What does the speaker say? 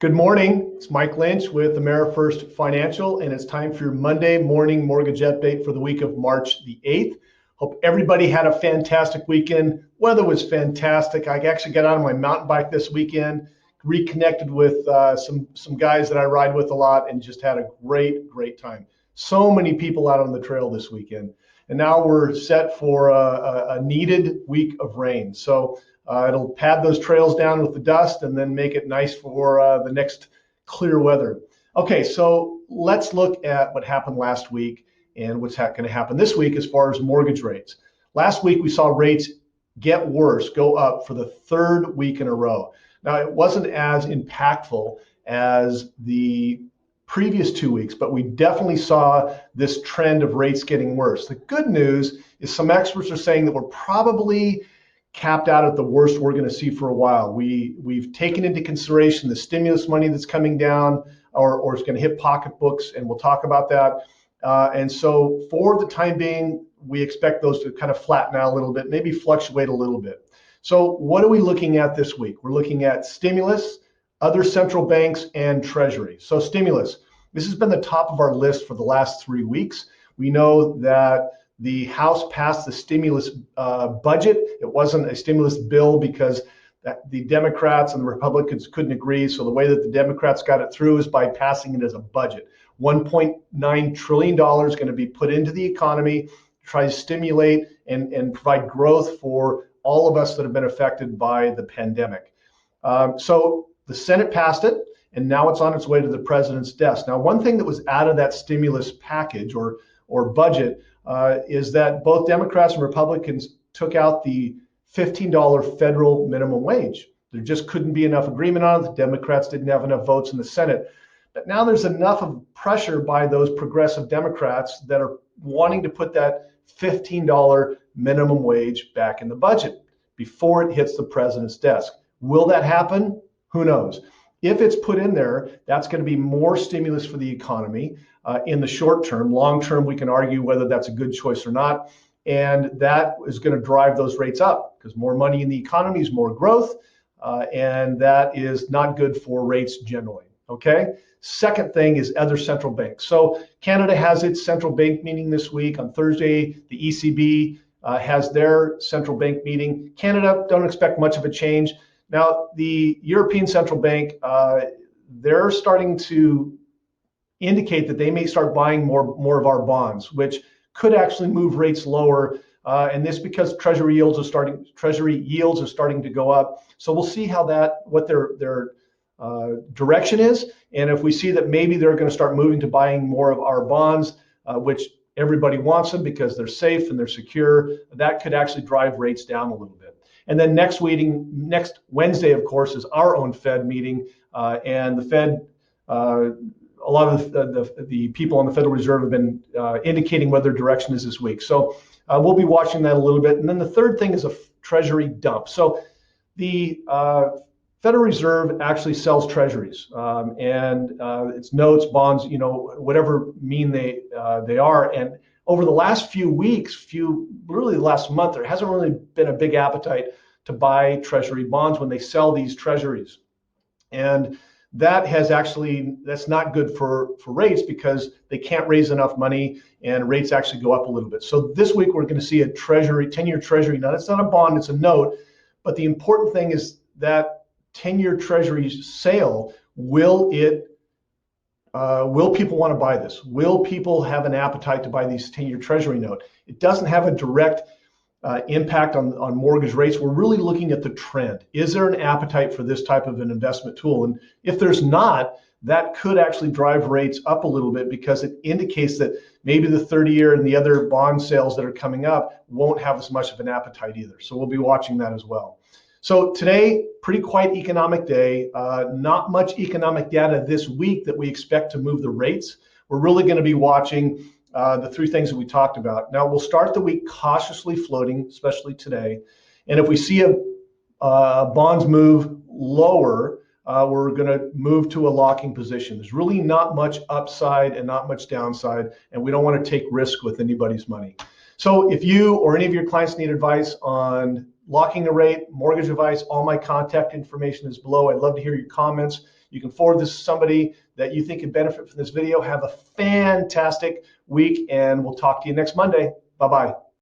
Good morning. It's Mike Lynch with AmeriFirst Financial, and it's time for your Monday morning mortgage update for the week of March the 8th. Hope everybody had a fantastic weekend. Weather was fantastic. I actually got out on my mountain bike this weekend, reconnected with some guys that I ride with a lot, and just had a great time. So many people out on the trail this weekend. And now we're set for a needed week of rain. So it'll pad those trails down with the dust and then make it nice for the next clear weather. Okay, so let's look at what happened last week and what's going to happen this week as far as mortgage rates. Last week, we saw rates get worse, go up for the third week in a row. Now, it wasn't as impactful as the previous 2 weeks, but we definitely saw this trend of rates getting worse. The good news is some experts are saying that we're probably capped out at the worst we're going to see for a while. We've taken into consideration the stimulus money that's coming down or is going to hit pocketbooks, and we'll talk about that. And so for the time being, we expect those to kind of flatten out a little bit, maybe fluctuate a little bit. So what are we looking at this week? We're looking at stimulus, other central banks, and Treasury. So stimulus, this has been the top of our list for the last 3 weeks. We know that the House passed the stimulus budget. It wasn't a stimulus bill because the Democrats and the Republicans couldn't agree. So the way that the Democrats got it through is by passing it as a budget. $1.9 trillion is going to be put into the economy to try to stimulate and provide growth for all of us that have been affected by the pandemic. So the Senate passed it, and now it's on its way to the president's desk. Now, one thing that was out of that stimulus package or budget is that both Democrats and Republicans took out the $15 federal minimum wage. There just couldn't be enough agreement on it. The Democrats didn't have enough votes in the Senate. But now there's enough of pressure by those progressive Democrats that are wanting to put that $15 minimum wage back in the budget before it hits the president's desk. Will that happen? Who knows? If it's put in there, that's going to be more stimulus for the economy in the short term. Long term, we can argue whether that's a good choice or not. And that is going to drive those rates up because more money in the economy is more growth. And that is not good for rates generally. Okay. Second thing is other central banks. So Canada has its central bank meeting this week. On Thursday, the ECB has their central bank meeting. Canada, don't expect much of a change. Now, the European Central Bank, they're starting to indicate that they may start buying more of our bonds, which could actually move rates lower. And this because Treasury yields are starting to go up. So we'll see what their direction is. And if we see that maybe they're going to start moving to buying more of our bonds, which everybody wants them because they're safe and they're secure, that could actually drive rates down a little bit. And then next Wednesday, of course, is our own Fed meeting. And the Fed, a lot of the people on the Federal Reserve have been indicating what their direction is this week. So we'll be watching that a little bit. And then the third thing is a Treasury dump. So the Federal Reserve actually sells treasuries and it's notes, bonds, whatever mean they are. And over the last few weeks, really the last month, there hasn't really been a big appetite to buy treasury bonds when they sell these treasuries. And that's not good for rates because they can't raise enough money and rates actually go up a little bit. So this week we're going to see a 10-year treasury. Now it's not a bond, it's a note, but the important thing is that 10-year treasury sale, will people want to buy this? Will people have an appetite to buy these 10-year treasury note? It doesn't have a direct impact on mortgage rates. We're really looking at the trend. Is there an appetite for this type of an investment tool? And if there's not, that could actually drive rates up a little bit because it indicates that maybe the 30-year and the other bond sales that are coming up won't have as much of an appetite either. So we'll be watching that as well. So today, pretty quiet economic day, not much economic data this week that we expect to move the rates. We're really going to be watching the three things that we talked about. Now, we'll start the week cautiously floating, especially today. And if we see bonds move lower, we're going to move to a locking position. There's really not much upside and not much downside, and we don't want to take risk with anybody's money. So if you or any of your clients need advice on locking a rate, mortgage advice, all my contact information is below. I'd love to hear your comments. You can forward this to somebody that you think could benefit from this video. Have a fantastic week, and we'll talk to you next Monday. Bye-bye.